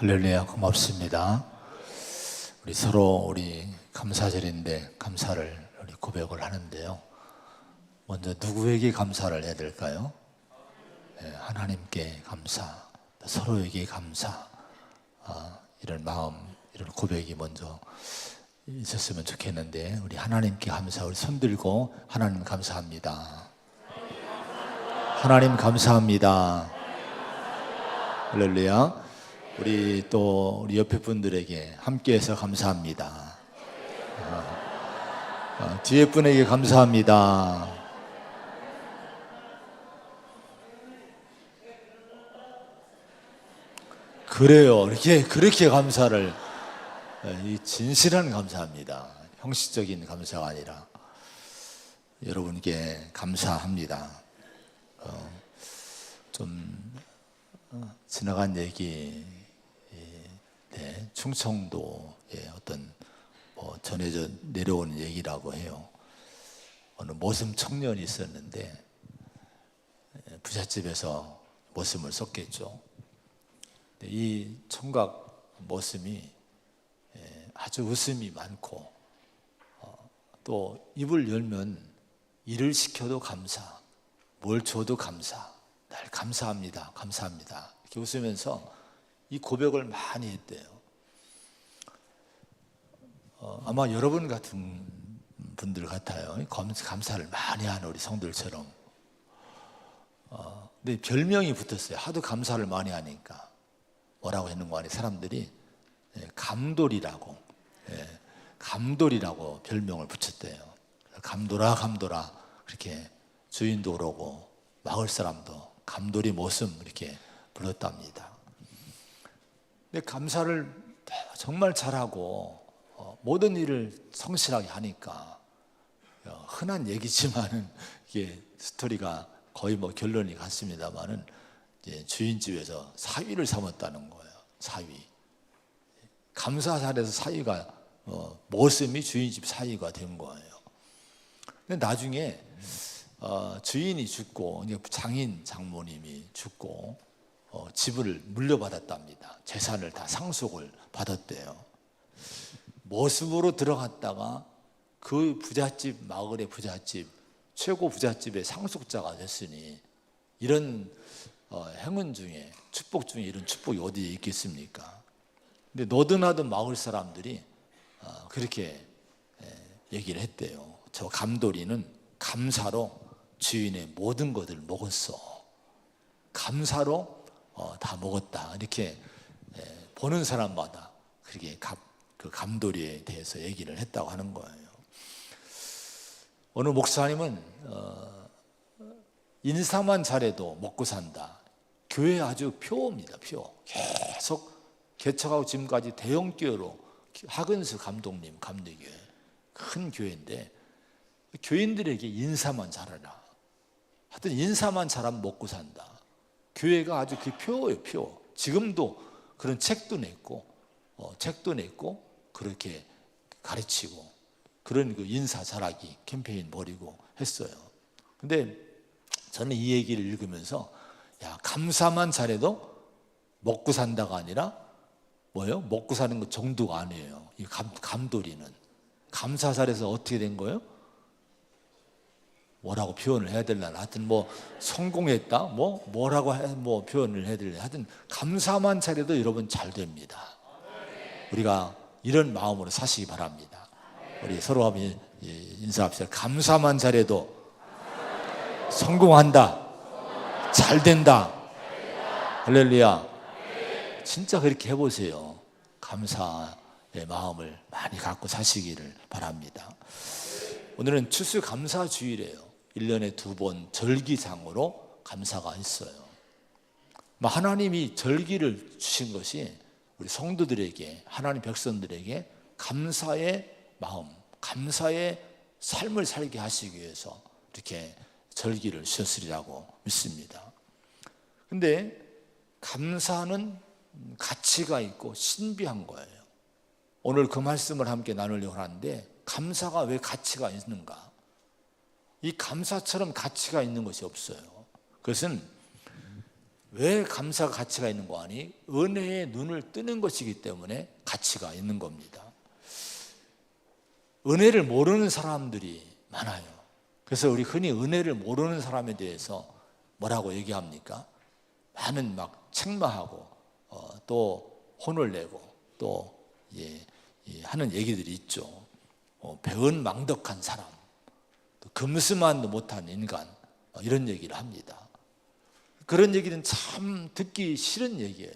할렐루야, 고맙습니다. 우리 서로 감사절인데 감사를 고백을 하는데요. 먼저 누구에게 감사를 해야 될까요? 하나님께 감사, 서로에게 감사, 이런 마음, 이런 고백이 먼저 있었으면 좋겠는데, 우리 하나님께 감사, 우리 손 들고 하나님 감사합니다. 하나님 감사합니다. 할렐루야. 우리 옆에 분들에게 함께해서 감사합니다. 뒤에 분에게 감사합니다. 그래요. 그렇게 감사를, 이 진실한 감사합니다. 형식적인 감사가 아니라 여러분께 감사합니다. 좀 지나간 얘기, 충청도의 어떤 전해져 내려오는 얘기라고 해요. 어느 모습 청년이 있었는데 부잣집에서 모습을 섰겠죠. 이 총각 모습이 아주 웃음이 많고, 또 입을 열면 일을 시켜도 감사, 뭘 줘도 감사, 날 감사합니다, 감사합니다, 이렇게 웃으면서 이 고백을 많이 했대요. 아마 여러분 같은 분들 같아요. 감사를 많이 하는 우리 성들처럼. 근데 별명이 붙었어요. 하도 감사를 많이 하니까. 뭐라고 했는 거 아니에요? 사람들이 감돌이라고 별명을 붙였대요. 감돌아, 감돌아, 그렇게 주인도 그러고 마을 사람도 감돌이 모습 이렇게 불렀답니다. 근데 감사를 정말 잘하고 모든 일을 성실하게 하니까, 흔한 얘기지만은 이게 스토리가 거의 결론이 같습니다만은, 이제 주인집에서 사위를 삼았다는 거예요. 사위. 감사 잘해서 사위가, 모습이 주인집 사위가 된 거예요. 근데 나중에 주인이 죽고, 장모님이 죽고, 집을 물려받았답니다. 재산을 다 상속을 받았대요. 모습으로 들어갔다가 그 부잣집, 마을의 부잣집, 최고 부잣집의 상속자가 됐으니, 이런 행운 중에, 축복 중에 이런 축복이 어디에 있겠습니까? 근데 너드나든 마을 사람들이 그렇게 얘기를 했대요. 저 감돌이는 감사로 주인의 모든 것을 먹었어. 감사로 다 먹었다. 이렇게 보는 사람마다 그렇게 그 감돌이에 대해서 얘기를 했다고 하는 거예요. 어느 목사님은 인사만 잘해도 먹고 산다. 교회 아주 표입니다. 표. 계속 개척하고 지금까지 대형 교회로, 하근수 감독님 감리교회, 큰 교회인데, 교인들에게 인사만 잘하라. 하여튼 인사만 잘하면 먹고 산다. 교회가 아주 그 표예요, 표. 지금도 그런 책도 냈고 그렇게 가르치고, 그런 그 인사 잘하기 캠페인 벌이고 했어요. 근데 저는 이 얘기를 읽으면서, 감사만 잘해도 먹고 산다가 아니라 뭐예요? 먹고 사는 것 정도가 아니에요. 이 감돌이는 감사 잘해서 어떻게 된 거예요? 뭐라고 표현을 해야 되려나? 하여튼 성공했다? 뭐라고 표현을 해야 되려나? 하여튼 감사만 잘해도 여러분 잘 됩니다. 우리가 이런 마음으로 사시기 바랍니다. 우리 서로 한번 인사합시다. 감사만 잘해도 성공한다. 잘 된다. 할렐루야. 진짜 그렇게 해보세요. 감사의 마음을 많이 갖고 사시기를 바랍니다. 오늘은 추수감사주일이에요. 1년에 2번 절기상으로 감사가 있어요. 하나님이 절기를 주신 것이 우리 성도들에게, 하나님 백성들에게 감사의 마음, 감사의 삶을 살게 하시기 위해서 이렇게 절기를 주셨으리라고 믿습니다. 근데 감사는 가치가 있고 신비한 거예요. 오늘 그 말씀을 함께 나누려고 하는데, 감사가 왜 가치가 있는가? 이 감사처럼 가치가 있는 것이 없어요. 그것은 왜 감사가 가치가 있는 거 아니? 은혜의 눈을 뜨는 것이기 때문에 가치가 있는 겁니다. 은혜를 모르는 사람들이 많아요. 그래서 우리 흔히 은혜를 모르는 사람에 대해서 뭐라고 얘기합니까? 많은 막 책망하고 또 혼을 내고 또 하는 얘기들이 있죠. 배은망덕한 사람, 또 금스만도 못한 인간, 이런 얘기를 합니다. 그런 얘기는 참 듣기 싫은 얘기예요.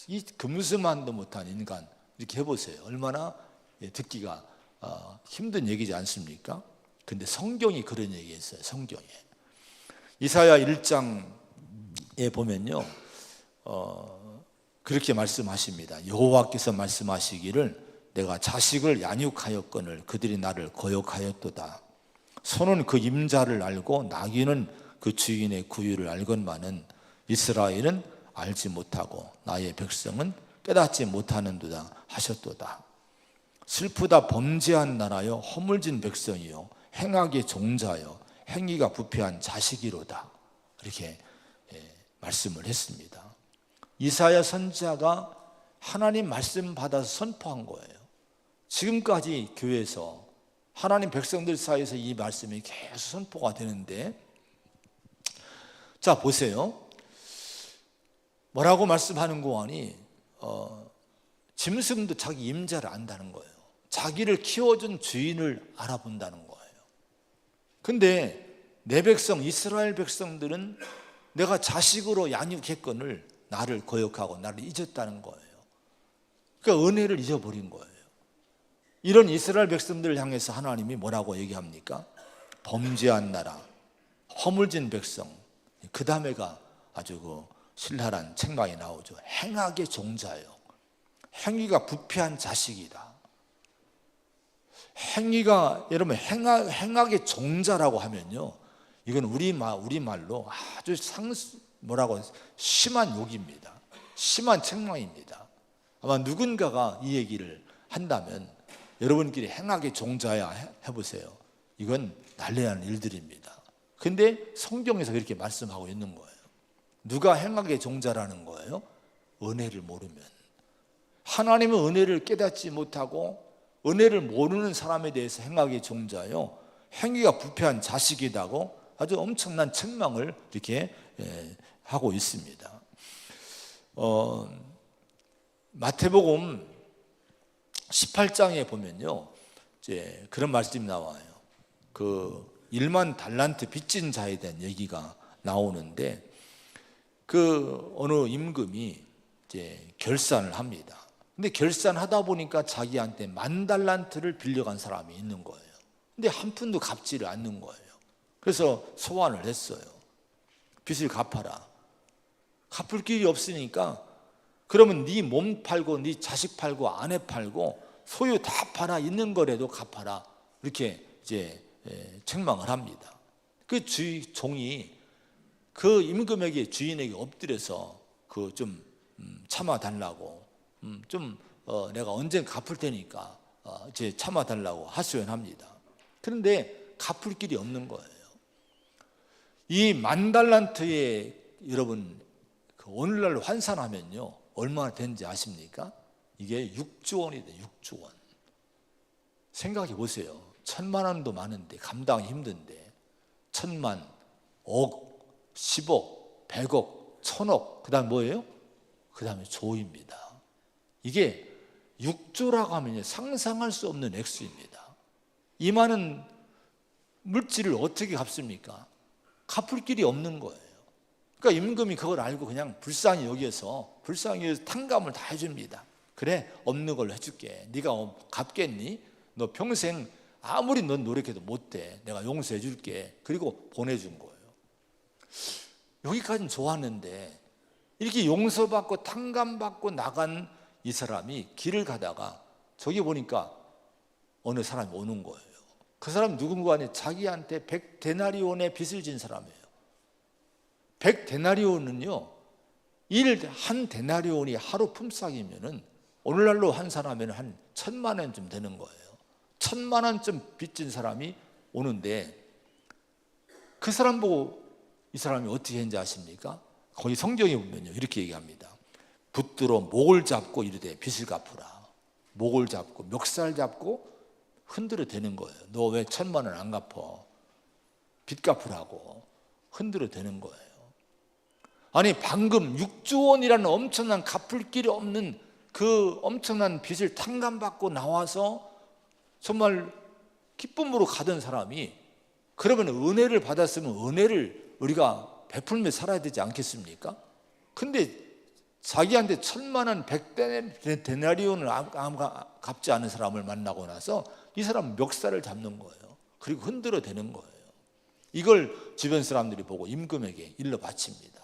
이 금스만도 못한 인간, 이렇게 해보세요. 얼마나 듣기가 힘든 얘기지 않습니까? 근데 성경이 그런 얘기했어요. 성경에 이사야 1장에 보면요, 그렇게 말씀하십니다. 여호와께서 말씀하시기를 내가 자식을 양육하였거늘 그들이 나를 거역하였도다. 소는 그 임자를 알고 나귀는 그 주인의 구유를 알건만은 이스라엘은 알지 못하고 나의 백성은 깨닫지 못하는도다 하셨도다. 슬프다 범죄한 나라여 허물진 백성이요 행악의 종자여 행위가 부패한 자식이로다. 이렇게 말씀을 했습니다. 이사야 선지자가 하나님 말씀 받아서 선포한 거예요. 지금까지 교회에서 하나님 백성들 사이에서 이 말씀이 계속 선포가 되는데, 자 보세요. 뭐라고 말씀하는 거 아니? 짐승도 자기 임자를 안다는 거예요. 자기를 키워준 주인을 알아본다는 거예요. 근데 내 백성 이스라엘 백성들은 내가 자식으로 양육했거늘 나를 거역하고 나를 잊었다는 거예요. 그러니까 은혜를 잊어버린 거예요. 이런 이스라엘 백성들을 향해서 하나님이 뭐라고 얘기합니까? 범죄한 나라, 허물진 백성. 그 다음에가 아주 신랄한 책망이 나오죠. 행악의 종자요. 행위가 부패한 자식이다. 행위가, 여러분, 행악의 종자라고 하면요, 이건 우리말로 아주 심한 욕입니다. 심한 책망입니다. 아마 누군가가 이 얘기를 한다면 여러분끼리 행악의 종자야 해보세요. 이건 난리나는 일들입니다. 근데 성경에서 그렇게 말씀하고 있는 거예요. 누가 행악의 종자라는 거예요? 은혜를 모르면. 하나님은 은혜를 깨닫지 못하고 은혜를 모르는 사람에 대해서 행악의 종자요, 행위가 부패한 자식이라고 아주 엄청난 책망을 이렇게 하고 있습니다. 마태복음 18장에 보면요, 이제 그런 말씀이 나와요. 그 1만 달란트 빚진 자에 대한 얘기가 나오는데, 그 어느 임금이 이제 결산을 합니다. 근데 결산하다 보니까 자기한테 10,000달란트를 빌려간 사람이 있는 거예요. 근데 한 푼도 갚지를 않는 거예요. 그래서 소환을 했어요. 빚을 갚아라. 갚을 길이 없으니까 그러면 네 몸 팔고 네 자식 팔고 아내 팔고 소유 다 팔아, 있는 거라도 갚아라. 이렇게 이제 책망을 합니다. 그 종이 그 임금에게, 주인에게 엎드려서 그 좀 참아달라고, 내가 언젠가 갚을 테니까 이제 참아달라고 하소연합니다. 그런데 갚을 길이 없는 거예요. 이 10,000달란트에 여러분 오늘날 환산하면요 얼마나 되는지 아십니까? 이게 6조 원이 돼요. 6조 원. 생각해 보세요. 1,000만 원도 많은데 감당이 힘든데 1,000만, 억, 10억, 100억, 1,000억, 그 다음 뭐예요? 그 다음에 조입니다. 이게 6조라고 하면 상상할 수 없는 액수입니다. 이 많은 물질을 어떻게 갚습니까? 갚을 길이 없는 거예요. 그러니까 임금이 그걸 알고 그냥 불쌍히 여기서 탕감을 다 해줍니다. 그래, 없는 걸로 해줄게. 네가 갚겠니? 너 평생 아무리 넌 노력해도 못돼. 내가 용서해 줄게. 그리고 보내준 거예요. 여기까지는 좋았는데 이렇게 용서받고 탕감받고 나간 이 사람이 길을 가다가 저기 보니까 어느 사람이 오는 거예요. 그 사람 누군가 아니 자기한테 100데나리온의 빚을 진 사람이에요. 100데나리온은요, 한 데나리온이 하루 품삯이면은 오늘날로 환산하면 한 1,000만 원쯤 되는 거예요. 1,000만 원쯤 빚진 사람이 오는데 그 사람 보고 이 사람이 어떻게 했는지 아십니까? 거기 성경에 보면요 이렇게 얘기합니다. 붙들어 목을 잡고 이르되 빚을 갚으라. 목을 잡고 멱살 잡고 흔들어 대는 거예요. 너 왜 1,000만 원 안 갚어? 빚 갚으라고 흔들어 대는 거예요. 아니 방금 6조 원이라는 엄청난 갚을 길이 없는 그 엄청난 빚을 탕감받고 나와서 정말 기쁨으로 가던 사람이 그러면 은혜를 받았으면 은혜를 우리가 베풀며 살아야 되지 않겠습니까? 근데 자기한테 1,000만 원 100데나리온을 갚지 않은 사람을 만나고 나서 이 사람은 멱살을 잡는 거예요. 그리고 흔들어 대는 거예요. 이걸 주변 사람들이 보고 임금에게 일러 바칩니다.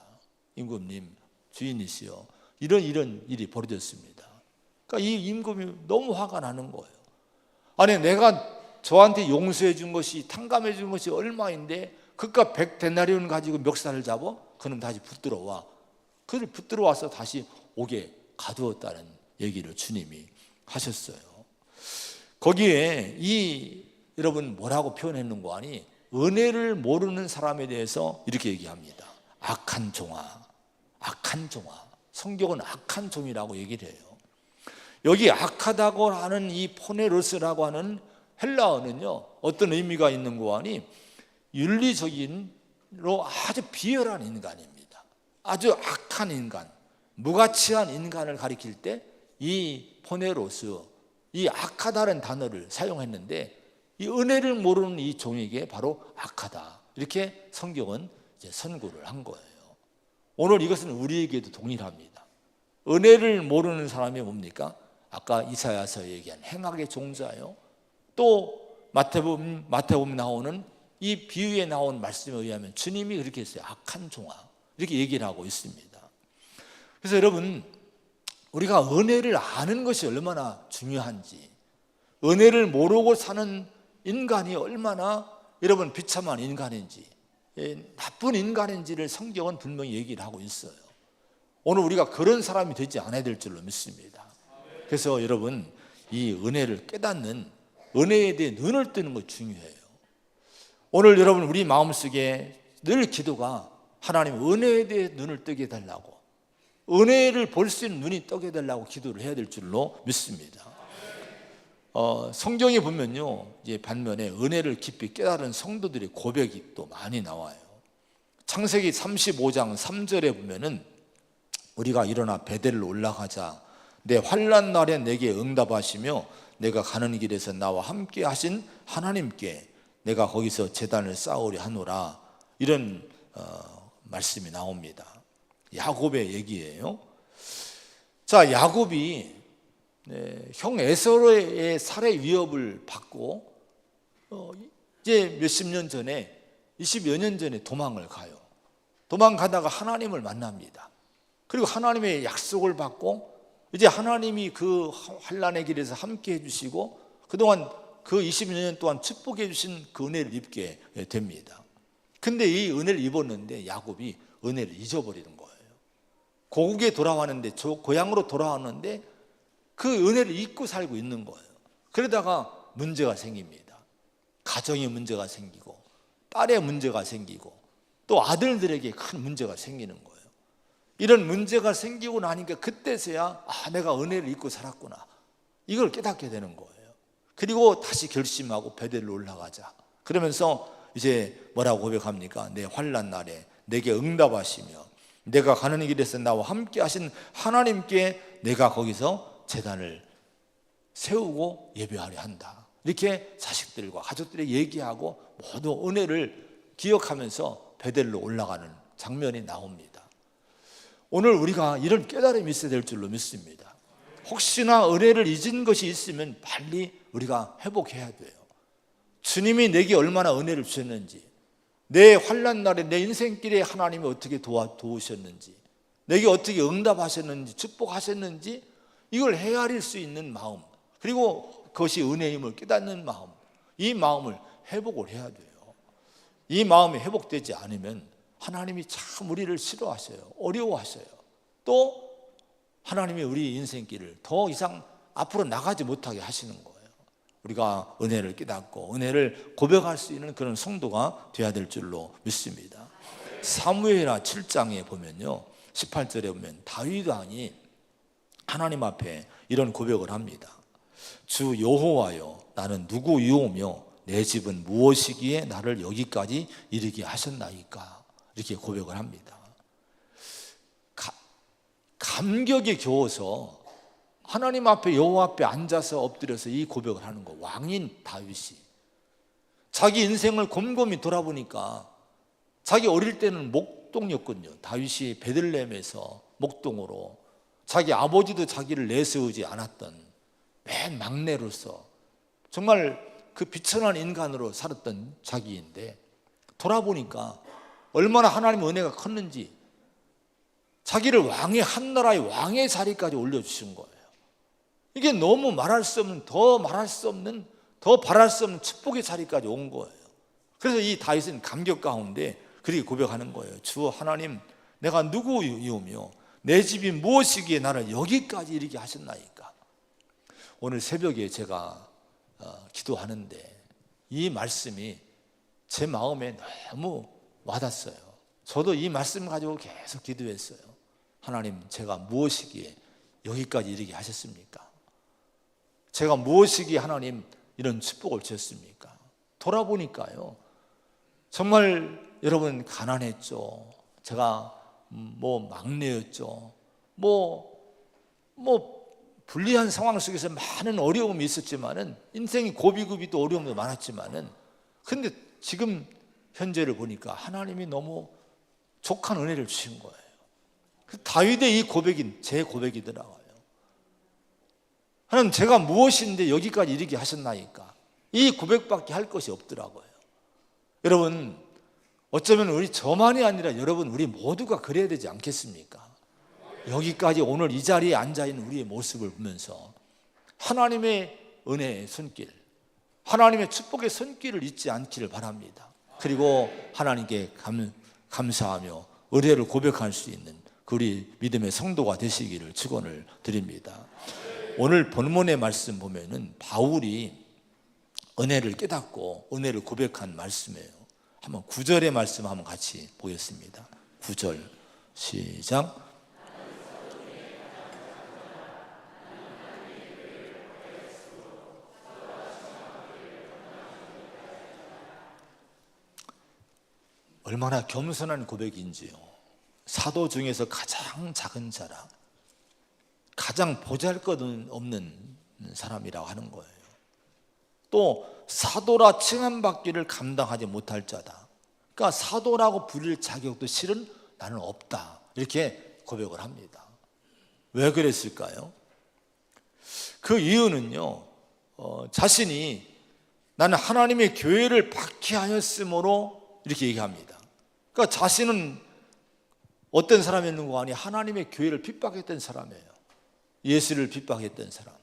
임금님, 주인이시여, 이런 일이 벌어졌습니다. 그러니까 이 임금이 너무 화가 나는 거예요. 아니 내가 저한테 용서해 준 것이, 탕감해 준 것이 얼마인데 그깟 100데나리온 가지고 멱살을 잡아? 그럼 다시 붙들어 와. 그를 붙들어 와서 다시 옥에 가두었다는 얘기를 주님이 하셨어요. 거기에 여러분 뭐라고 표현했는 거 아니? 은혜를 모르는 사람에 대해서 이렇게 얘기합니다. 악한 종아, 악한 종아. 성경은 악한 종이라고 얘기를 해요. 여기 악하다고 하는 이 포네로스라고 하는 헬라어는요 어떤 의미가 있는 거 아니? 윤리적인로 아주 비열한 인간입니다. 아주 악한 인간, 무가치한 인간을 가리킬 때 이 포네로스, 이 악하다는 단어를 사용했는데 이 은혜를 모르는 이 종에게 바로 악하다, 이렇게 성경은 이제 선고를 한 거예요. 오늘 이것은 우리에게도 동일합니다. 은혜를 모르는 사람이 뭡니까? 아까 이사야서 얘기한 행악의 종자요. 또 마태복음 나오는 이 비유에 나온 말씀에 의하면 주님이 그렇게 했어요. 악한 종아, 이렇게 얘기를 하고 있습니다. 그래서 여러분, 우리가 은혜를 아는 것이 얼마나 중요한지, 은혜를 모르고 사는 인간이 얼마나 여러분 비참한 인간인지, 나쁜 인간인지를 성경은 분명히 얘기를 하고 있어요. 오늘 우리가 그런 사람이 되지 않아야 될 줄로 믿습니다. 그래서 여러분, 이 은혜를 깨닫는, 은혜에 대해 눈을 뜨는 것 중요해요. 오늘 여러분 우리 마음속에 늘 기도가 하나님 은혜에 대해 눈을 뜨게 해달라고, 은혜를 볼 수 있는 눈이 뜨게 해달라고 기도를 해야 될 줄로 믿습니다. 성경에 보면요, 이제 반면에 은혜를 깊이 깨달은 성도들의 고백이 또 많이 나와요. 창세기 35장 3절에 보면은 우리가 일어나 베델로 올라가자. 내 환난 날에 내게 응답하시며 내가 가는 길에서 나와 함께 하신 하나님께 내가 거기서 제단을 쌓으려 하노라. 이런 말씀이 나옵니다. 야곱의 얘기예요. 자, 야곱이 형 에서의 살해 위협을 받고 이제 몇십 년 전에, 20여 년 전에 도망을 가요. 도망가다가 하나님을 만납니다. 그리고 하나님의 약속을 받고 이제 하나님이 그 환난의 길에서 함께 해주시고 그동안 그 20여 년 동안 축복해 주신 그 은혜를 입게 됩니다. 근데 이 은혜를 입었는데 야곱이 은혜를 잊어버리는 거예요. 고국에 돌아왔는데, 고향으로 돌아왔는데 그 은혜를 잊고 살고 있는 거예요. 그러다가 문제가 생깁니다. 가정에 문제가 생기고 딸에 문제가 생기고 또 아들들에게 큰 문제가 생기는 거예요. 이런 문제가 생기고 나니까 그때서야 내가 은혜를 잊고 살았구나, 이걸 깨닫게 되는 거예요. 그리고 다시 결심하고 베델로 올라가자. 그러면서 이제 뭐라고 고백합니까? 내 환난 날에 내게 응답하시며 내가 가는 길에서 나와 함께 하신 하나님께 내가 거기서 제단을 세우고 예배하려 한다. 이렇게 자식들과 가족들에게 얘기하고 모두 은혜를 기억하면서 베델로 올라가는 장면이 나옵니다. 오늘 우리가 이런 깨달음이 있어야 될 줄로 믿습니다. 혹시나 은혜를 잊은 것이 있으면 빨리 우리가 회복해야 돼요. 주님이 내게 얼마나 은혜를 주셨는지, 내 환난 날에 내 인생길에 하나님이 어떻게 도우셨는지, 내게 어떻게 응답하셨는지, 축복하셨는지, 이걸 헤아릴 수 있는 마음, 그리고 그것이 은혜임을 깨닫는 마음, 이 마음을 회복을 해야 돼요. 이 마음이 회복되지 않으면 하나님이 참 우리를 싫어하셔요. 어려워하셔요. 또 하나님이 우리 인생길을 더 이상 앞으로 나가지 못하게 하시는 거예요. 우리가 은혜를 깨닫고 은혜를 고백할 수 있는 그런 성도가 되어야 될 줄로 믿습니다. 사무엘하 7장에 보면요, 18절에 보면 다윗 왕이 하나님 앞에 이런 고백을 합니다. 주 여호와여, 나는 누구이오며 내 집은 무엇이기에 나를 여기까지 이르게 하셨나이까? 이렇게 고백을 합니다. 감격에 겨워서 하나님 앞에, 여호와 앞에 앉아서 엎드려서 이 고백을 하는 거. 왕인 다윗이 자기 인생을 곰곰이 돌아보니까 자기 어릴 때는 목동이었거든요. 다윗이 베들레헴에서 목동으로, 자기 아버지도 자기를 내세우지 않았던 맨 막내로서 정말 그 비천한 인간으로 살았던 자기인데, 돌아보니까 얼마나 하나님의 은혜가 컸는지 자기를 왕의, 한 나라의 왕의 자리까지 올려주신 거예요. 이게 너무 말할 수 없는, 더 말할 수 없는, 더 바랄 수 없는 축복의 자리까지 온 거예요. 그래서 이 다윗은 감격 가운데 그렇게 고백하는 거예요. 주 하나님, 내가 누구이오며 내 집이 무엇이기에 나를 여기까지 이르게 하셨나이까? 오늘 새벽에 제가 기도하는데 이 말씀이 제 마음에 너무 와닿았어요. 저도 이 말씀 가지고 계속 기도했어요. 하나님, 제가 무엇이기에 여기까지 이르게 하셨습니까? 제가 무엇이기에 하나님 이런 축복을 주셨습니까? 돌아보니까요, 정말 여러분 가난했죠. 제가 막내였죠. 불리한 상황 속에서 많은 어려움이 있었지만은, 인생이 고비고비 또 어려움도 많았지만은, 근데 지금 현재를 보니까 하나님이 너무 족한 은혜를 주신 거예요. 다윗의 이 고백이 제 고백이더라고요. 하나님, 제가 무엇인데 여기까지 이르게 하셨나이까? 이 고백밖에 할 것이 없더라고요. 여러분, 어쩌면 우리 저만이 아니라 여러분, 우리 모두가 그래야 되지 않겠습니까? 여기까지 오늘 이 자리에 앉아있는 우리의 모습을 보면서 하나님의 은혜의 손길, 하나님의 축복의 손길을 잊지 않기를 바랍니다. 그리고 하나님께 감사하며 은혜를 고백할 수 있는 우리 믿음의 성도가 되시기를 축원을 드립니다. 오늘 본문의 말씀 보면은 바울이 은혜를 깨닫고 은혜를 고백한 말씀이에요. 한번 9절의 말씀 한번 같이 보겠습니다. 9절 시작. 얼마나 겸손한 고백인지요. 사도 중에서 가장 작은 자라, 가장 보잘것없는 사람이라고 하는 거예요. 또 사도라 칭함받기를 감당하지 못할 자다. 그러니까 사도라고 부릴 자격도 실은 나는 없다, 이렇게 고백을 합니다. 왜 그랬을까요? 그 이유는요, 자신이 나는 하나님의 교회를 박해하였으므로 이렇게 얘기합니다. 그러니까 자신은 어떤 사람이었는가 하니 하나님의 교회를 핍박했던 사람이에요. 예수를 핍박했던 사람,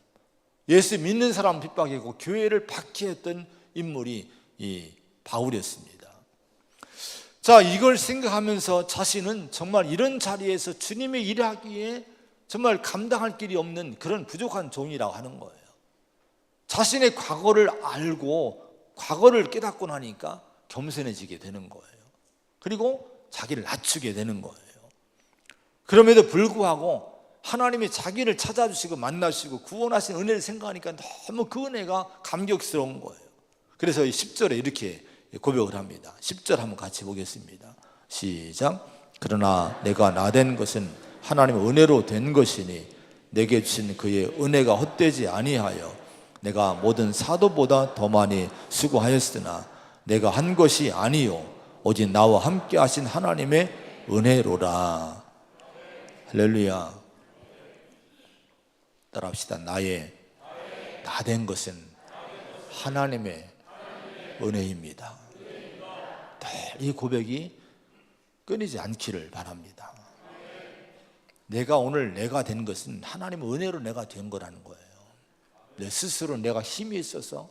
예수 믿는 사람 핍박했고 교회를 박해했던 인물이 이 바울이었습니다. 자, 이걸 생각하면서 자신은 정말 이런 자리에서 주님의 일을 하기에 정말 감당할 길이 없는 그런 부족한 종이라고 하는 거예요. 자신의 과거를 알고 과거를 깨닫고 나니까 겸손해지게 되는 거예요. 그리고 자기를 낮추게 되는 거예요. 그럼에도 불구하고 하나님이 자기를 찾아주시고 만나시고 구원하신 은혜를 생각하니까 너무 그 은혜가 감격스러운 거예요. 그래서 이 10절에 이렇게 고백을 합니다. 10절 한번 같이 보겠습니다. 시작. 그러나 내가 나된 것은 하나님의 은혜로 된 것이니 내게 주신 그의 은혜가 헛되지 아니하여 내가 모든 사도보다 더 많이 수고하였으나 내가 한 것이 아니요 오직 나와 함께 하신 하나님의 은혜로라. 할렐루야. 따라합시다. 나된 것은 하나님의 은혜입니다. 이 고백이 끊이지 않기를 바랍니다. 내가 오늘 내가 된 것은 하나님의 은혜로 내가 된 거라는 거예요. 내 스스로 내가 힘이 있어서,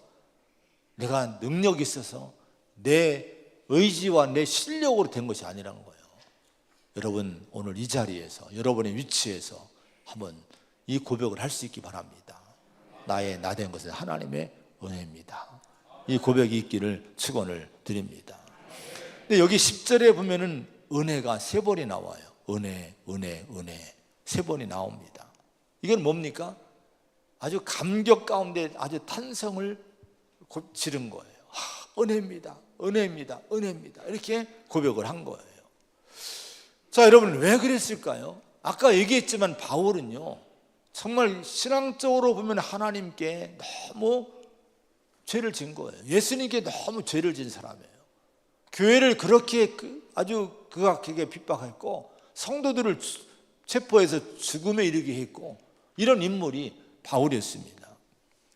내가 능력이 있어서, 내 의지와 내 실력으로 된 것이 아니라는 거예요. 여러분, 오늘 이 자리에서 여러분의 위치에서 한번 이 고백을 할 수 있기 바랍니다. 나된 것은 하나님의 은혜입니다. 이 고백이 있기를 축원을 드립니다. 근데 여기 10절에 보면은 은혜가 3번이 나와요. 은혜, 은혜, 은혜 3번이 나옵니다. 이건 뭡니까? 아주 감격 가운데 아주 탄성을 지른 거예요. 은혜입니다, 은혜입니다, 은혜입니다, 이렇게 고백을 한 거예요. 자, 여러분, 왜 그랬을까요? 아까 얘기했지만 바울은요, 정말 신앙적으로 보면 하나님께 너무 죄를 진 거예요. 예수님께 너무 죄를 진 사람이에요. 교회를 그렇게 아주 극악하게 핍박했고, 성도들을 체포해서 죽음에 이르게 했고, 이런 인물이 바울이었습니다.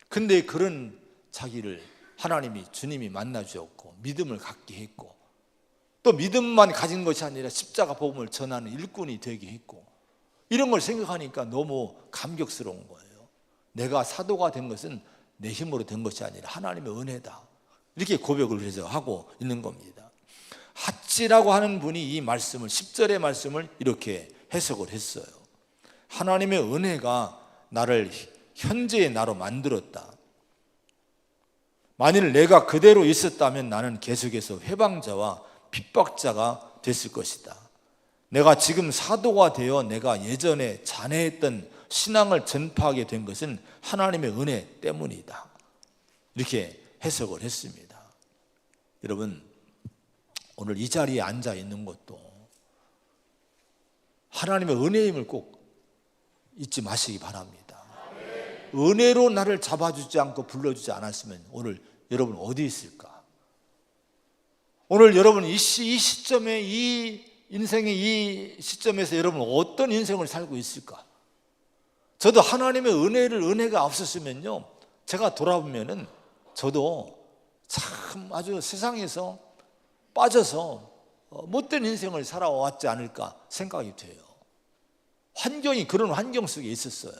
근데 그런 자기를 하나님이, 주님이 만나 주었고 믿음을 갖게 했고, 또 믿음만 가진 것이 아니라 십자가 복음을 전하는 일꾼이 되게 했고, 이런 걸 생각하니까 너무 감격스러운 거예요. 내가 사도가 된 것은 내 힘으로 된 것이 아니라 하나님의 은혜다, 이렇게 고백을 해서 하고 있는 겁니다. 핫지라고 하는 분이 이 말씀을, 10절의 말씀을 이렇게 해석을 했어요. 하나님의 은혜가 나를 현재의 나로 만들었다. 만일 내가 그대로 있었다면 나는 계속해서 회방자와 핍박자가 됐을 것이다. 내가 지금 사도가 되어 내가 예전에 잔해했던 신앙을 전파하게 된 것은 하나님의 은혜 때문이다, 이렇게 해석을 했습니다. 여러분, 오늘 이 자리에 앉아 있는 것도 하나님의 은혜임을 꼭 잊지 마시기 바랍니다. 은혜로 나를 잡아주지 않고 불러주지 않았으면 오늘 여러분 어디 있을까? 오늘 여러분 이 시점에, 이 인생의 이 시점에서 여러분 어떤 인생을 살고 있을까? 저도 하나님의 은혜가 없었으면요, 제가 돌아보면은 저도 참 아주 세상에서 빠져서 못된 인생을 살아왔지 않을까 생각이 돼요. 환경이 그런 환경 속에 있었어요.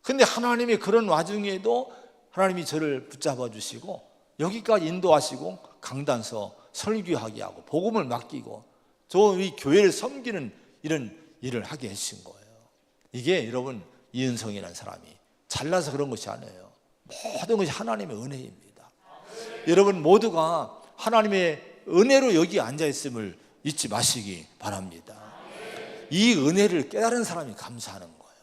근데 하나님이 그런 와중에도 하나님이 저를 붙잡아 주시고 여기까지 인도하시고 강단서 설교하게 하고 복음을 맡기고 저 이 교회를 섬기는 이런 일을 하게 해주신 거예요. 이게 여러분, 이은성이라는 사람이 잘나서 그런 것이 아니에요. 모든 것이 하나님의 은혜입니다. 여러분 모두가 하나님의 은혜로 여기 앉아있음을 잊지 마시기 바랍니다. 이 은혜를 깨달은 사람이 감사하는 거예요.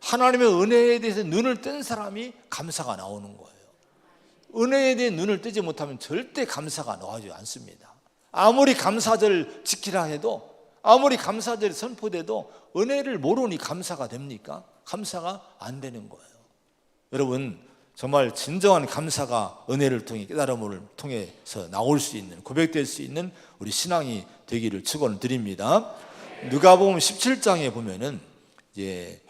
하나님의 은혜에 대해서 눈을 뜬 사람이 감사가 나오는 거예요. 은혜에 대해 눈을 뜨지 못하면 절대 감사가 나오지 않습니다. 아무리 감사절 지키라 해도, 아무리 감사절 선포돼도 은혜를 모르니 감사가 됩니까? 감사가 안 되는 거예요. 여러분, 정말 진정한 감사가 은혜를 통해, 깨달음을 통해서 나올 수 있는, 고백될 수 있는 우리 신앙이 되기를 축원을 드립니다. 누가복음 17장에 보면은 이제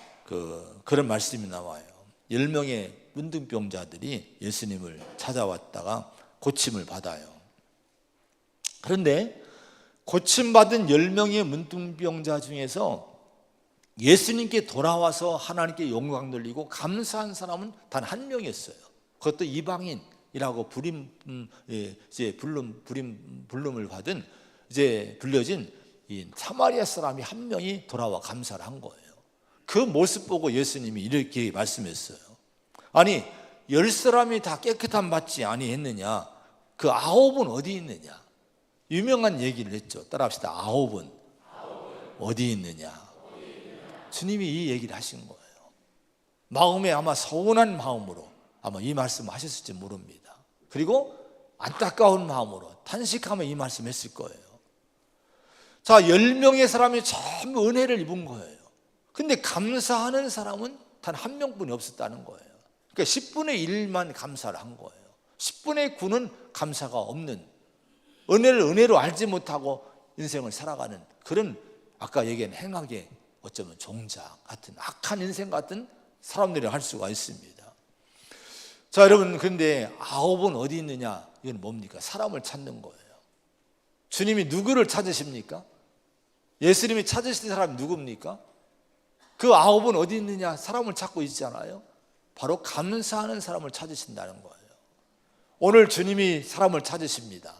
그런 말씀이 나와요. 10명의 문둥병자들이 예수님을 찾아왔다가 고침을 받아요. 그런데 고침받은 10명의 문둥병자 중에서 예수님께 돌아와서 하나님께 영광 돌리고 감사한 사람은 단 한 명이었어요. 그것도 이방인이라고 불름을 받은, 이제 불려진 이 사마리아 사람이 한 명이 돌아와 감사를 한 거예요. 그 모습 보고 예수님이 이렇게 말씀했어요. 아니, 10사람이 다 깨끗함 받지 아니했느냐? 그 9은 어디 있느냐? 유명한 얘기를 했죠. 따라합시다. 9은 어디 있느냐? 주님이 이 얘기를 하신 거예요. 마음에 아마 서운한 마음으로 아마 이 말씀을 하셨을지 모릅니다. 그리고 안타까운 마음으로 탄식하며 이 말씀 했을 거예요. 자, 10명의 사람이 전부 은혜를 입은 거예요. 근데 감사하는 사람은 단 한 명뿐이 없었다는 거예요. 그러니까 10분의 1만 감사를 한 거예요. 10분의 9는 감사가 없는, 은혜를 은혜로 알지 못하고 인생을 살아가는 그런, 아까 얘기한 행악의 어쩌면 종자 같은 악한 인생 같은 사람들이 할 수가 있습니다. 자, 여러분, 근데 9은 어디 있느냐? 이건 뭡니까? 사람을 찾는 거예요. 주님이 누구를 찾으십니까? 예수님이 찾으신 사람이 누굽니까? 그 9은 어디 있느냐? 사람을 찾고 있잖아요. 바로 감사하는 사람을 찾으신다는 거예요. 오늘 주님이 사람을 찾으십니다.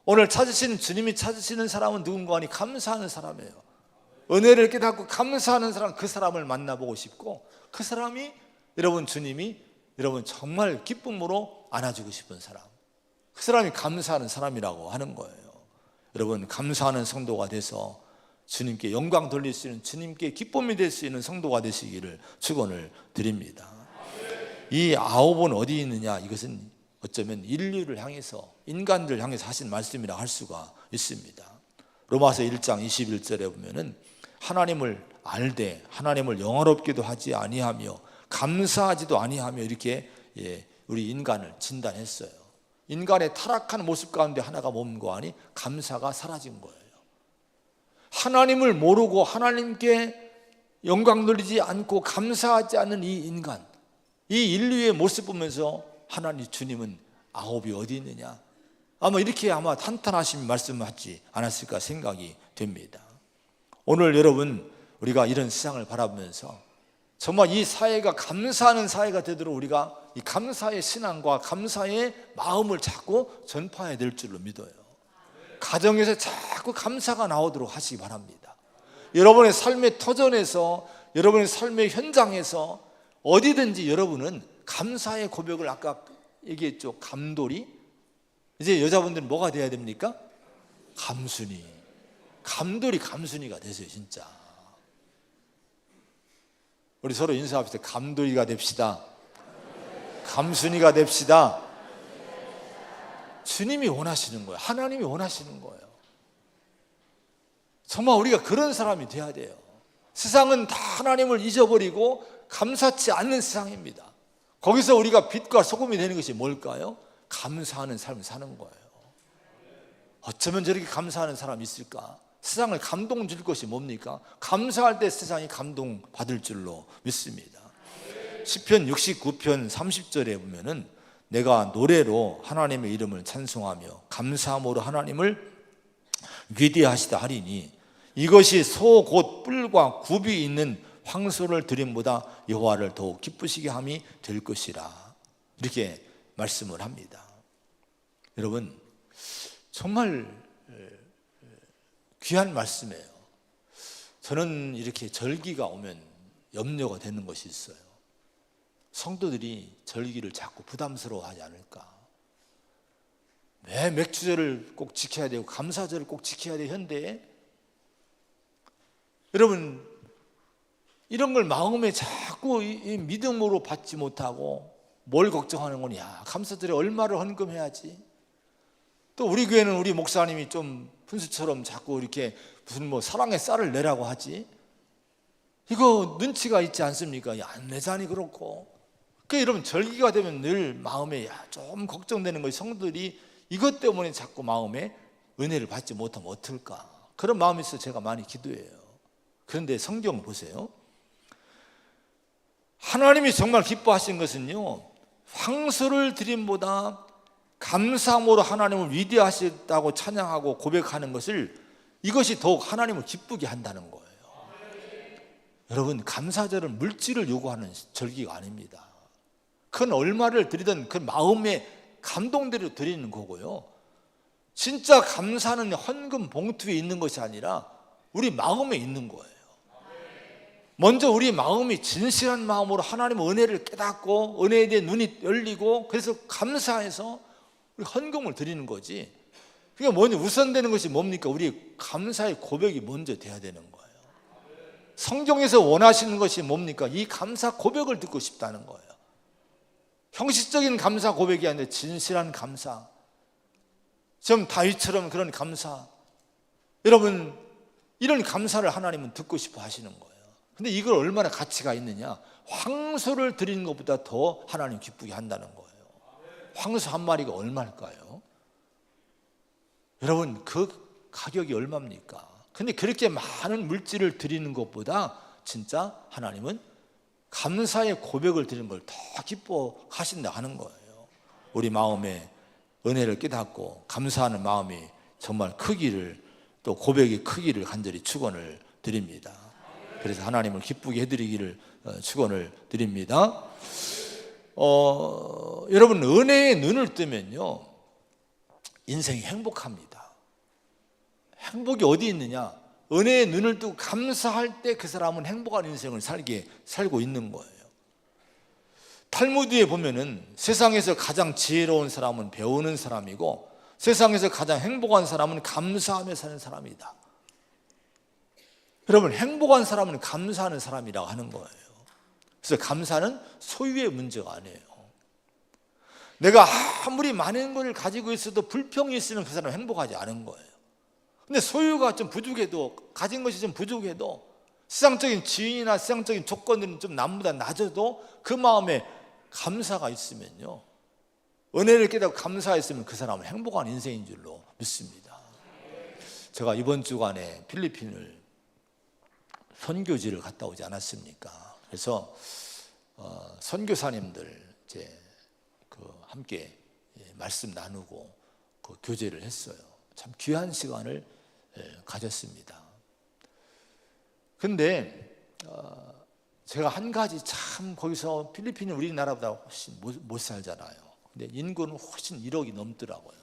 오늘 주님이 찾으시는 사람은 누군가 하니 감사하는 사람이에요. 은혜를 깨닫고 감사하는 사람, 그 사람을 만나보고 싶고, 그 사람이 여러분, 주님이 여러분 정말 기쁨으로 안아주고 싶은 사람, 그 사람이 감사하는 사람이라고 하는 거예요. 여러분, 감사하는 성도가 돼서 주님께 영광 돌릴 수 있는, 주님께 기쁨이 될 수 있는 성도가 되시기를 축원을 드립니다. 이 아홉은 어디 있느냐? 이것은 어쩌면 인류를 향해서, 인간들을 향해서 하신 말씀이라 할 수가 있습니다. 로마서 1장 21절에 보면은 하나님을 알되 하나님을 영화롭게도 하지 아니하며 감사하지도 아니하며, 이렇게 우리 인간을 진단했어요. 인간의 타락한 모습 가운데 하나가 뭔가 하니 감사가 사라진 거예요. 하나님을 모르고 하나님께 영광 돌리지 않고 감사하지 않는 이 인간, 이 인류의 모습 보면서 하나님, 주님은 아홉이 어디 있느냐? 아마 이렇게 탄탄하신 말씀하지 않았을까 생각이 됩니다. 오늘 여러분, 우리가 이런 세상을 바라보면서 정말 이 사회가 감사하는 사회가 되도록 우리가 이 감사의 신앙과 감사의 마음을 자꾸 전파해야 될 줄로 믿어요. 가정에서 자꾸 감사가 나오도록 하시기 바랍니다. 여러분의 삶의 터전에서, 여러분의 삶의 현장에서 어디든지 여러분은 감사의 고백을, 아까 얘기했죠, 감돌이. 이제 여자분들은 뭐가 돼야 됩니까? 감순이. 감돌이 감순이가 되세요. 진짜 우리 서로 인사합시다. 감돌이가 됩시다. 감순이가 됩시다. 주님이 원하시는 거예요. 하나님이 원하시는 거예요. 정말 우리가 그런 사람이 돼야 돼요. 세상은 다 하나님을 잊어버리고 감사치 않는 세상입니다. 거기서 우리가 빛과 소금이 되는 것이 뭘까요? 감사하는 삶을 사는 거예요. 어쩌면 저렇게 감사하는 사람이 있을까? 세상을 감동 줄 것이 뭡니까? 감사할 때 세상이 감동 받을 줄로 믿습니다. 시편 69편 30절에 보면은 내가 노래로 하나님의 이름을 찬송하며 감사함으로 하나님을 위대하시다 하리니 이것이 소 곧 뿔과 굽이 있는 황소를 드림보다 여호와를 더욱 기쁘시게 함이 될 것이라, 이렇게 말씀을 합니다. 여러분, 정말 귀한 말씀이에요. 저는 이렇게 절기가 오면 염려가 되는 것이 있어요. 성도들이 절기를 자꾸 부담스러워하지 않을까. 매 맥주절을 꼭 지켜야 되고 감사절을 꼭 지켜야 돼, 현대에. 여러분, 이런 걸 마음에 자꾸 이 믿음으로 받지 못하고 뭘 걱정하는 거냐. 감사절에 얼마를 헌금해야지. 또 우리 교회는 우리 목사님이 좀 분수처럼 자꾸 이렇게 무슨 사랑의 쌀을 내라고 하지. 이거 눈치가 있지 않습니까? 안 내자니 그렇고. 그러니까 여러분, 절기가 되면 늘 마음에 좀 걱정되는 거예요. 성도들이 이것 때문에 자꾸 마음에 은혜를 받지 못하면 어떨까, 그런 마음이 있어서 제가 많이 기도해요. 그런데 성경을 보세요. 하나님이 정말 기뻐하신 것은요, 황소를 드림보다 감사함으로 하나님을 위대하시다고 찬양하고 고백하는 것을, 이것이 더욱 하나님을 기쁘게 한다는 거예요. 여러분, 감사절은 물질을 요구하는 절기가 아닙니다. 그건 얼마를 드리든 그 마음의 감동대로 드리는 거고요. 진짜 감사는 헌금 봉투에 있는 것이 아니라 우리 마음에 있는 거예요. 먼저 우리 마음이 진실한 마음으로 하나님의 은혜를 깨닫고 은혜에 대한 눈이 열리고, 그래서 감사해서 우리 헌금을 드리는 거지. 그게 뭐냐, 우선되는 것이 뭡니까? 우리 감사의 고백이 먼저 돼야 되는 거예요. 성경에서 원하시는 것이 뭡니까? 이 감사 고백을 듣고 싶다는 거예요. 형식적인 감사 고백이 아니라 진실한 감사, 좀 다윗처럼 그런 감사. 여러분, 이런 감사를 하나님은 듣고 싶어 하시는 거예요. 근데 이걸 얼마나 가치가 있느냐? 황소를 드리는 것보다 더 하나님 기쁘게 한다는 거예요. 황소 한 마리가 얼마일까요? 여러분, 그 가격이 얼마입니까? 근데 그렇게 많은 물질을 드리는 것보다 진짜 하나님은 감사의 고백을 드리는 걸 더 기뻐하신다 하는 거예요. 우리 마음에 은혜를 깨닫고 감사하는 마음이 정말 크기를, 또 고백의 크기를 간절히 축원을 드립니다. 그래서 하나님을 기쁘게 해드리기를 축원을 드립니다. 여러분, 은혜의 눈을 뜨면요, 인생이 행복합니다. 행복이 어디 있느냐? 은혜의 눈을 뜨고 감사할 때 그 사람은 행복한 인생을 살고 있는 거예요. 탈무드에 보면은 세상에서 가장 지혜로운 사람은 배우는 사람이고 세상에서 가장 행복한 사람은 감사하며 사는 사람이다. 여러분, 행복한 사람은 감사하는 사람이라고 하는 거예요. 그래서 감사는 소유의 문제가 아니에요. 내가 아무리 많은 걸 가지고 있어도 불평이 있으면 그 사람은 행복하지 않은 거예요. 근데 소유가 좀 부족해도, 가진 것이 좀 부족해도, 세상적인 지위나 세상적인 조건들은 좀 남보다 낮아도 그 마음에 감사가 있으면요, 은혜를 깨닫고 감사했으면 그 사람은 행복한 인생인 줄로 믿습니다. 제가 이번 주간에 필리핀을 선교지를 갔다 오지 않았습니까? 그래서 선교사님들 이제 함께 말씀 나누고 교제를 했어요. 참 귀한 시간을 가졌습니다. 근데 제가 한 가지 참, 거기서 필리핀은 우리나라보다 훨씬 못 살잖아요. 근데 인구는 훨씬 1억이 넘더라고요.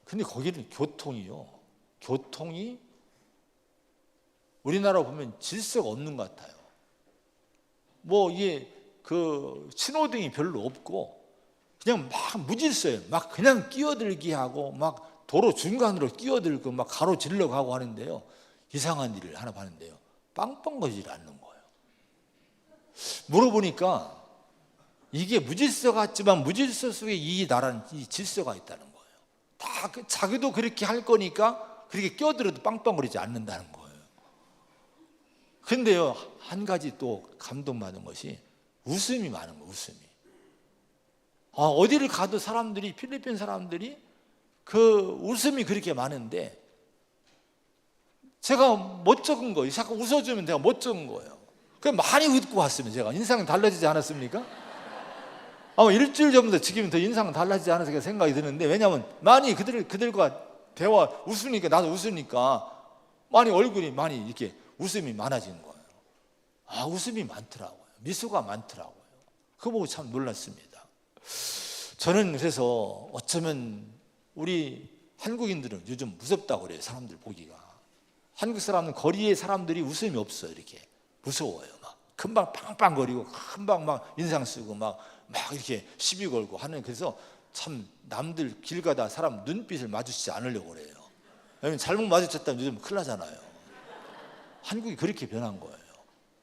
근데 거기는 교통이 우리나라 보면 질서가 없는 것 같아요. 뭐 이게 신호등이 별로 없고 그냥 막 무질서예요. 막 그냥 끼어들기 하고 막 도로 중간으로 끼어들고 막 가로질러 가고 하는데요, 이상한 일을 하나 봤는데요, 빵빵 거리질 않는 거예요. 물어보니까 이게 무질서 같지만 무질서 속에 이 나라는 이 질서가 있다는 거예요. 다 자기도 그렇게 할 거니까 그렇게 끼어들어도 빵빵거리지 않는다는 거예요. 근데요, 한 가지 또 감동받은 것이 웃음이 많은 거예요. 웃음이. 어디를 가도 사람들이, 필리핀 사람들이 그 웃음이 그렇게 많은데 제가 못 적은 거예요. 자꾸 웃어주면 내가 못 적은 거예요. 그래서 많이 웃고 왔으면 제가 인상이 달라지지 않았습니까? 아마 일주일 전부터 지금 더 인상은 달라지지 않았을까 생각이 드는데, 왜냐하면 많이 그들과 대화 웃으니까, 나도 웃으니까 많이 얼굴이 많이 이렇게 웃음이 많아지는 거예요. 웃음이 많더라고요. 미소가 많더라고요. 그거 보고 참 놀랐습니다. 저는 그래서 어쩌면 우리 한국인들은 요즘 무섭다고 그래요. 사람들 보기가. 한국 사람은 거리에 사람들이 웃음이 없어요. 이렇게 무서워요. 막 금방 빵빵거리고 금방 막 인상 쓰고 막 이렇게 시비 걸고 하는. 그래서 참 남들 길 가다 사람 눈빛을 마주치지 않으려고 그래요. 왜냐면 잘못 마주쳤다면 요즘 큰일 나잖아요. 한국이 그렇게 변한 거예요.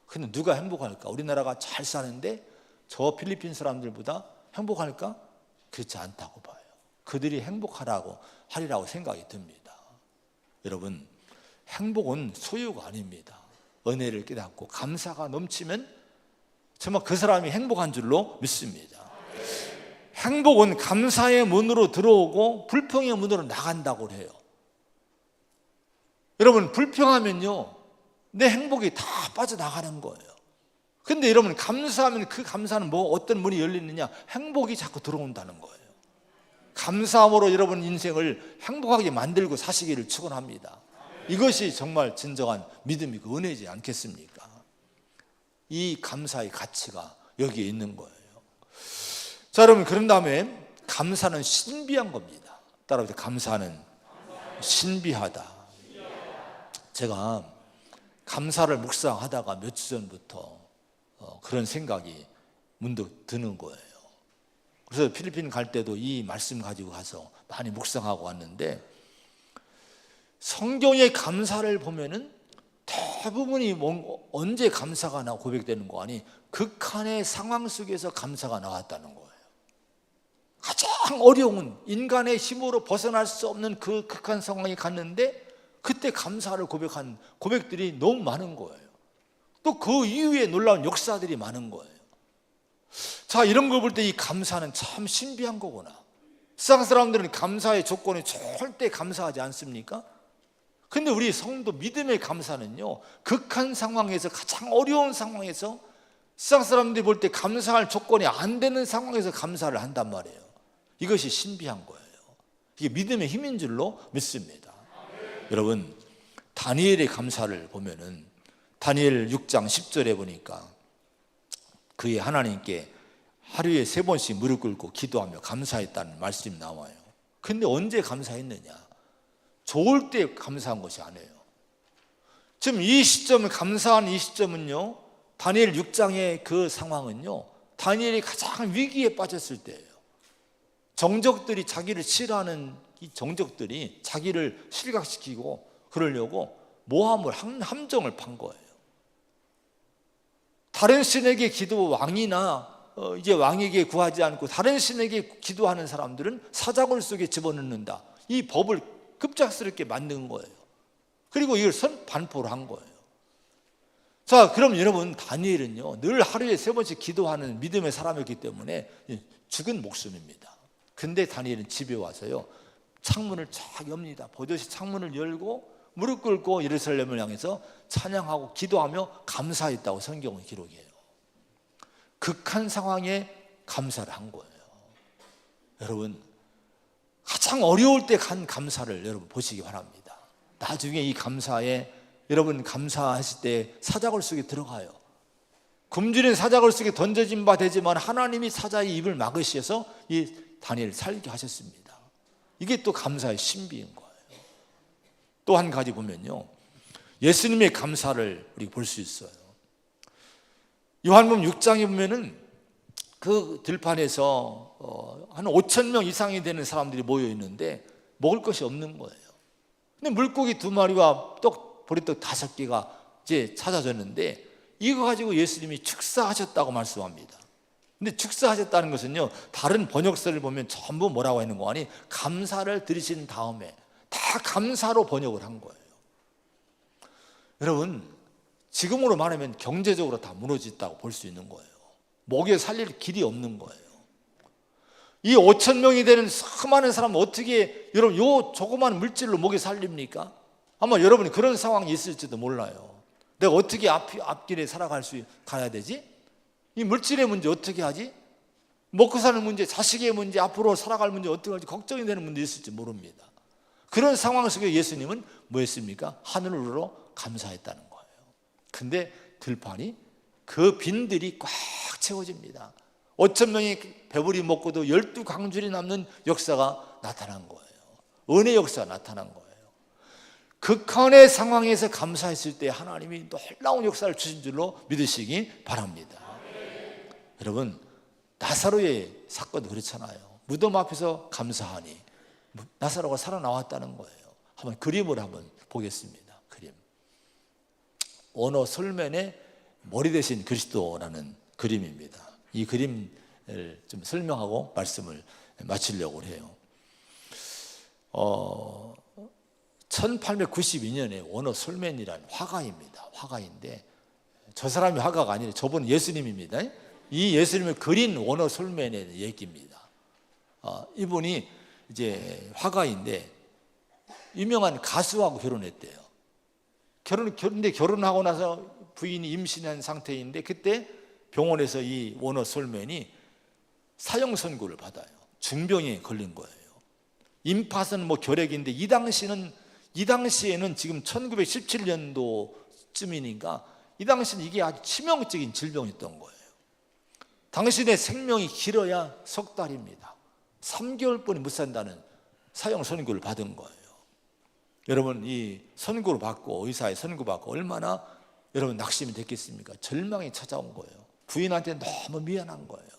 근데 누가 행복할까? 우리나라가 잘 사는데 저 필리핀 사람들보다 행복할까? 그렇지 않다고 봐요. 그들이 행복하라고 하리라고 생각이 듭니다. 여러분, 행복은 소유가 아닙니다. 은혜를 깨닫고 감사가 넘치면 정말 그 사람이 행복한 줄로 믿습니다. 행복은 감사의 문으로 들어오고 불평의 문으로 나간다고 해요. 여러분, 불평하면요, 내 행복이 다 빠져나가는 거예요. 근데 여러분, 감사하면 그 감사는 어떤 문이 열리느냐? 행복이 자꾸 들어온다는 거예요. 감사함으로 여러분 인생을 행복하게 만들고 사시기를 축원합니다. 이것이 정말 진정한 믿음이고 은혜지 않겠습니까? 이 감사의 가치가 여기에 있는 거예요. 자, 여러분, 그런 다음에 감사는 신비한 겁니다. 따라서 감사는 신비하다. 제가 감사를 묵상하다가 몇 주 전부터 그런 생각이 문득 드는 거예요. 그래서 필리핀 갈 때도 이 말씀 가지고 가서 많이 묵상하고 왔는데, 성경의 감사를 보면은 대부분이 언제 감사가 고백되는 거 아니, 극한의 상황 속에서 감사가 나왔다는 거예요. 가장 어려운 인간의 힘으로 벗어날 수 없는 그 극한 상황에 갔는데 그때 감사를 고백한 고백들이 너무 많은 거예요. 또 그 이후에 놀라운 역사들이 많은 거예요. 자, 이런 걸 볼 때 이 감사는 참 신비한 거구나. 세상 사람들은 감사의 조건이 절대 감사하지 않습니까? 근데 우리 성도 믿음의 감사는요, 극한 상황에서, 가장 어려운 상황에서, 세상 사람들이 볼 때 감사할 조건이 안 되는 상황에서 감사를 한단 말이에요. 이것이 신비한 거예요. 이게 믿음의 힘인 줄로 믿습니다. 여러분, 다니엘의 감사를 보면은 다니엘 6장 10절에 보니까 그의 하나님께 하루에 3번씩 무릎 꿇고 기도하며 감사했다는 말씀이 나와요. 근데 언제 감사했느냐? 좋을 때 감사한 것이 아니에요. 지금 이 시점을, 감사한 이 시점은요, 다니엘 6장의 그 상황은요, 다니엘이 가장 위기에 빠졌을 때예요. 정적들이 자기를 싫어하는 이 정적들이 자기를 실각시키고 그러려고 모함을 함정을 판 거예요. 다른 신에게 기도 왕이나 이제 왕에게 구하지 않고 다른 신에게 기도하는 사람들은 사자굴 속에 집어넣는다. 이 법을 급작스럽게 만든 거예요. 그리고 이걸 반포를 한 거예요. 자, 그럼 여러분, 다니엘은요 늘 하루에 3번씩 기도하는 믿음의 사람이었기 때문에 죽은 목숨입니다. 근데 다니엘은 집에 와서요 창문을 쫙 엽니다. 보듯이 창문을 열고 무릎 꿇고 예루살렘을 향해서 찬양하고 기도하며 감사했다고 성경은 기록해요. 극한 상황에 감사를 한 거예요. 여러분, 가장 어려울 때 한 감사를 여러분 보시기 바랍니다. 나중에 이 감사에 여러분 감사하실 때 사자굴 속에 들어가요. 굶주린 사자굴 속에 던져진 바 되지만 하나님이 사자의 입을 막으셔서 이 다니엘을 살게 하셨습니다. 이게 또 감사의 신비인 거예요. 또 한 가지 보면요, 예수님의 감사를 우리 볼 수 있어요. 요한복음 6장에 보면은 그 들판에서 한 5천 명 이상이 되는 사람들이 모여 있는데 먹을 것이 없는 거예요. 근데 물고기 2마리와 보리떡 5개가 이제 찾아졌는데 이거 가지고 예수님이 축사하셨다고 말씀합니다. 근데 축사하셨다는 것은요, 다른 번역서를 보면 전부 뭐라고 하는 거 아니? 감사를 드리신 다음에 다 감사로 번역을 한 거예요. 여러분, 지금으로 말하면 경제적으로 다 무너졌다고 볼 수 있는 거예요. 먹여 살릴 길이 없는 거예요. 이 5천 명이 되는 수많은 사람은 어떻게 여러분 요 조그만 물질로 먹여 살립니까? 아마 여러분이 그런 상황이 있을지도 몰라요. 내가 어떻게 앞길에 가야 되지? 이 물질의 문제 어떻게 하지? 먹고 사는 문제, 자식의 문제, 앞으로 살아갈 문제 어떻게 할지 걱정이 되는 문제 있을지 모릅니다. 그런 상황 속에 예수님은 뭐 했습니까? 하늘으로 감사했다는 거예요. 근데 들판이 그 빈들이 꽉 채워집니다. 5천 명이 배부리 먹고도 12강줄이 남는 역사가 나타난 거예요. 은혜 역사가 나타난 거예요. 극한의 상황에서 감사했을 때 하나님이 놀라운 역사를 주신 줄로 믿으시기 바랍니다. 여러분, 나사로의 사건도 그렇잖아요. 무덤 앞에서 감사하니 나사로가 살아나왔다는 거예요. 한번 그림을 한번 보겠습니다. 그림. 오너 솔맨의 머리 대신 그리스도라는 그림입니다. 이 그림을 좀 설명하고 말씀을 마치려고 해요. 1892년에 오너 솔맨이라는 화가입니다. 화가인데 저 사람이 화가가 아니라 저분 예수님입니다. 이 예수님을 그린 오너 솔맨의 얘기입니다. 이분이 이제 화가인데 유명한 가수하고 결혼했대요. 근데 결혼하고 나서 부인이 임신한 상태인데 그때 병원에서 이 오너 솔맨이 사형 선고를 받아요. 중병에 걸린 거예요. 임파선 결핵인데 이 당시에는 지금 1917년도쯤이니까 이 당시는 이게 아주 치명적인 질병이었던 거예요. 당신의 생명이 길어야 석 달입니다. 3개월뿐이 못 산다는 사형 선고를 받은 거예요. 여러분, 이 선고를 받고 의사의 선고 받고 얼마나 여러분 낙심이 됐겠습니까? 절망이 찾아온 거예요. 부인한테 너무 미안한 거예요.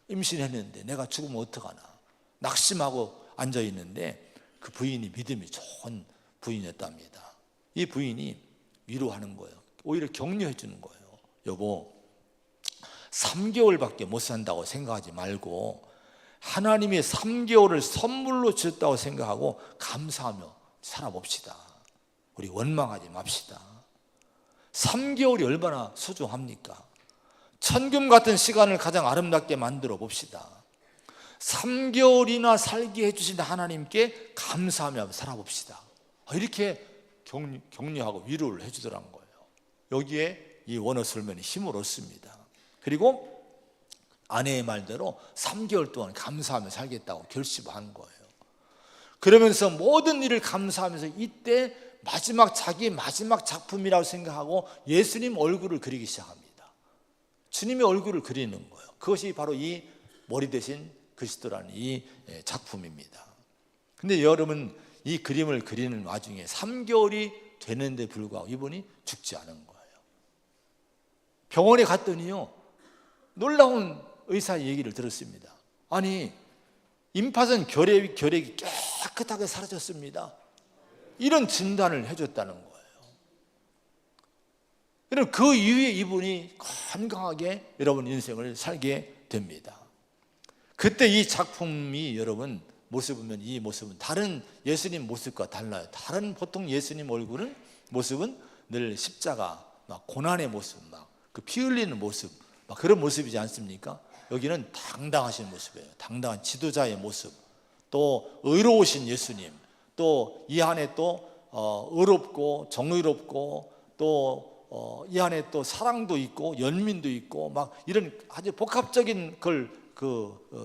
임신했는데 내가 죽으면 어떡하나. 낙심하고 앉아있는데 그 부인이 믿음이 좋은 부인이었답니다. 이 부인이 위로하는 거예요. 오히려 격려해 주는 거예요. 여보, 3개월밖에 못 산다고 생각하지 말고 하나님이 3개월을 선물로 주셨다고 생각하고 감사하며 살아봅시다. 우리 원망하지 맙시다. 3개월이 얼마나 소중합니까? 천금 같은 시간을 가장 아름답게 만들어 봅시다. 3개월이나 살게 해주신 하나님께 감사하며 살아봅시다. 이렇게 격려하고 위로를 해주더란 거예요. 여기에 이 오너 솔맨이 힘을 얻습니다. 그리고 아내의 말대로 3개월 동안 감사하며 살겠다고 결심한 거예요. 그러면서 모든 일을 감사하면서 이때 자기 마지막 작품이라고 생각하고 예수님 얼굴을 그리기 시작합니다. 주님의 얼굴을 그리는 거예요. 그것이 바로 이 머리 대신 그리스도라는 이 작품입니다. 근데 여러분, 이 그림을 그리는 와중에 3개월이 되는데 불구하고 이분이 죽지 않은 거예요. 병원에 갔더니요, 놀라운 의사의 얘기를 들었습니다. 아니, 임파선 결핵이 깨끗하게 사라졌습니다. 이런 진단을 해줬다는 거예요. 여러분, 그 이후에 이분이 건강하게 여러분 인생을 살게 됩니다. 그때 이 작품이 여러분 모습 보면 이 모습은 다른 예수님 모습과 달라요. 다른 보통 예수님 얼굴은 모습은 늘 십자가, 막 고난의 모습, 막 그 피 흘리는 모습, 막 그런 모습이지 않습니까? 여기는 당당하신 모습이에요. 당당한 지도자의 모습, 또 의로우신 예수님, 또 이 안에 또 의롭고 정의롭고 또 이 안에 또 사랑도 있고 연민도 있고 막 이런 아주 복합적인 걸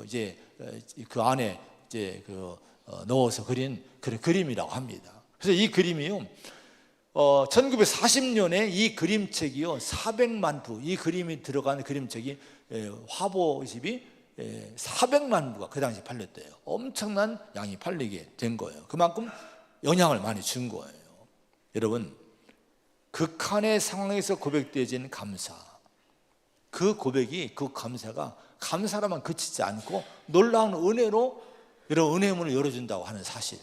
이제 그 안에 이제 넣어서 그린 그런 그림이라고 합니다. 그래서 이 그림이요, 1940년에 이 그림책이요 400만 부, 이 그림이 들어간 그림책이 화보집이 400만 부가 그 당시 팔렸대요. 엄청난 양이 팔리게 된 거예요. 그만큼 영향을 많이 준 거예요. 여러분, 극한의 상황에서 고백되어진 감사, 그 고백이, 그 감사가 감사로만 그치지 않고 놀라운 은혜로 여러분 은혜의 문을 열어준다고 하는 사실,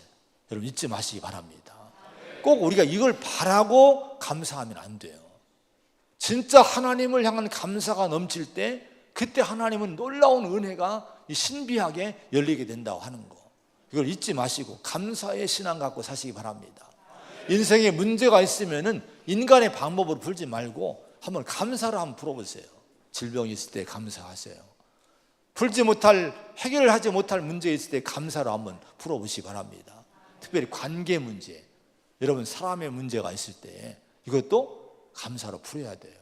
여러분 잊지 마시기 바랍니다. 꼭 우리가 이걸 바라고 감사하면 안 돼요. 진짜 하나님을 향한 감사가 넘칠 때 그때 하나님은 놀라운 은혜가 신비하게 열리게 된다고 하는 거, 이걸 잊지 마시고 감사의 신앙 갖고 사시기 바랍니다. 인생에 문제가 있으면은 인간의 방법으로 풀지 말고 한번 감사를 한번 풀어보세요. 질병이 있을 때 감사하세요. 풀지 못할, 해결을 하지 못할 문제 있을 때 감사로 한번 풀어보시기 바랍니다. 특별히 관계 문제, 여러분 사람의 문제가 있을 때 이것도 감사로 풀어야 돼요.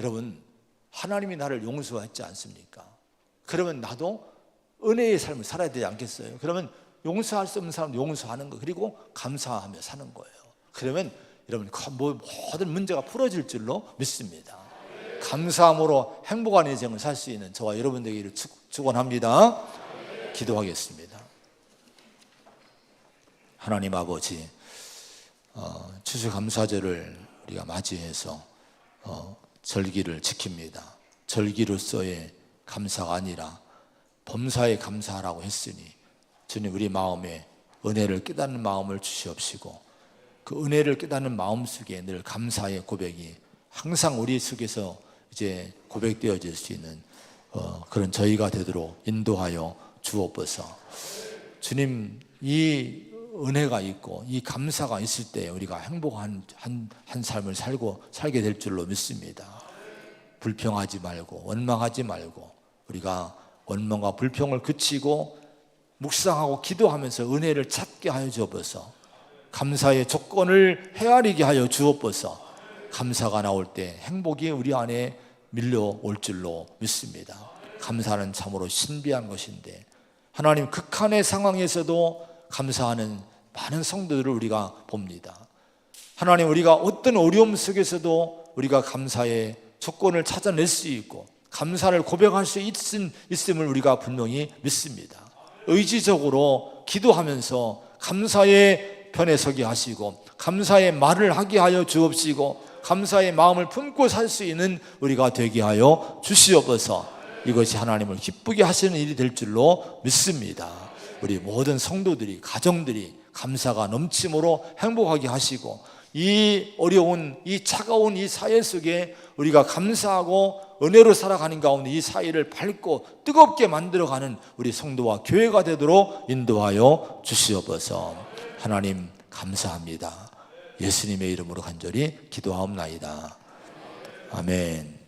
여러분, 하나님이 나를 용서했지 않습니까? 그러면 나도 은혜의 삶을 살아야 되지 않겠어요? 그러면 용서할 수 없는 사람 용서하는 거, 그리고 감사하며 사는 거예요. 그러면 여러분 모든 문제가 풀어질 줄로 믿습니다. 감사함으로 행복한 인생을 살 수 있는 저와 여러분 되기를 축원합니다. 기도하겠습니다. 하나님 아버지, 추수감사절을 우리가 맞이해서 절기를 지킵니다. 절기로서의 감사가 아니라 범사에 감사하라고 했으니 주님, 우리 마음에 은혜를 깨닫는 마음을 주시옵시고 그 은혜를 깨닫는 마음 속에 늘 감사의 고백이 항상 우리 속에서 이제 고백되어질 수 있는 그런 저희가 되도록 인도하여 주옵소서. 주님, 이 은혜가 있고 이 감사가 있을 때 우리가 행복한 한 삶을 살게 될 줄로 믿습니다. 불평하지 말고 원망하지 말고 우리가 원망과 불평을 그치고 묵상하고 기도하면서 은혜를 찾게 하여 주옵소서. 감사의 조건을 헤아리게 하여 주옵소서. 감사가 나올 때 행복이 우리 안에 밀려올 줄로 믿습니다. 감사는 참으로 신비한 것인데 하나님, 극한의 상황에서도 감사하는 많은 성도들을 우리가 봅니다. 하나님, 우리가 어떤 어려움 속에서도 우리가 감사의 조건을 찾아낼 수 있고 감사를 고백할 수 있음을 우리가 분명히 믿습니다. 의지적으로 기도하면서 감사의 편에 서게 하시고 감사의 말을 하게 하여 주옵시고 감사의 마음을 품고 살 수 있는 우리가 되게 하여 주시옵소서. 이것이 하나님을 기쁘게 하시는 일이 될 줄로 믿습니다. 우리 모든 성도들이, 가정들이 감사가 넘침으로 행복하게 하시고 이 어려운, 이 차가운 이 사회 속에 우리가 감사하고 은혜로 살아가는 가운데 이 사회를 밝고 뜨겁게 만들어가는 우리 성도와 교회가 되도록 인도하여 주시옵소서. 하나님 감사합니다. 예수님의 이름으로 간절히 기도하옵나이다. 아멘.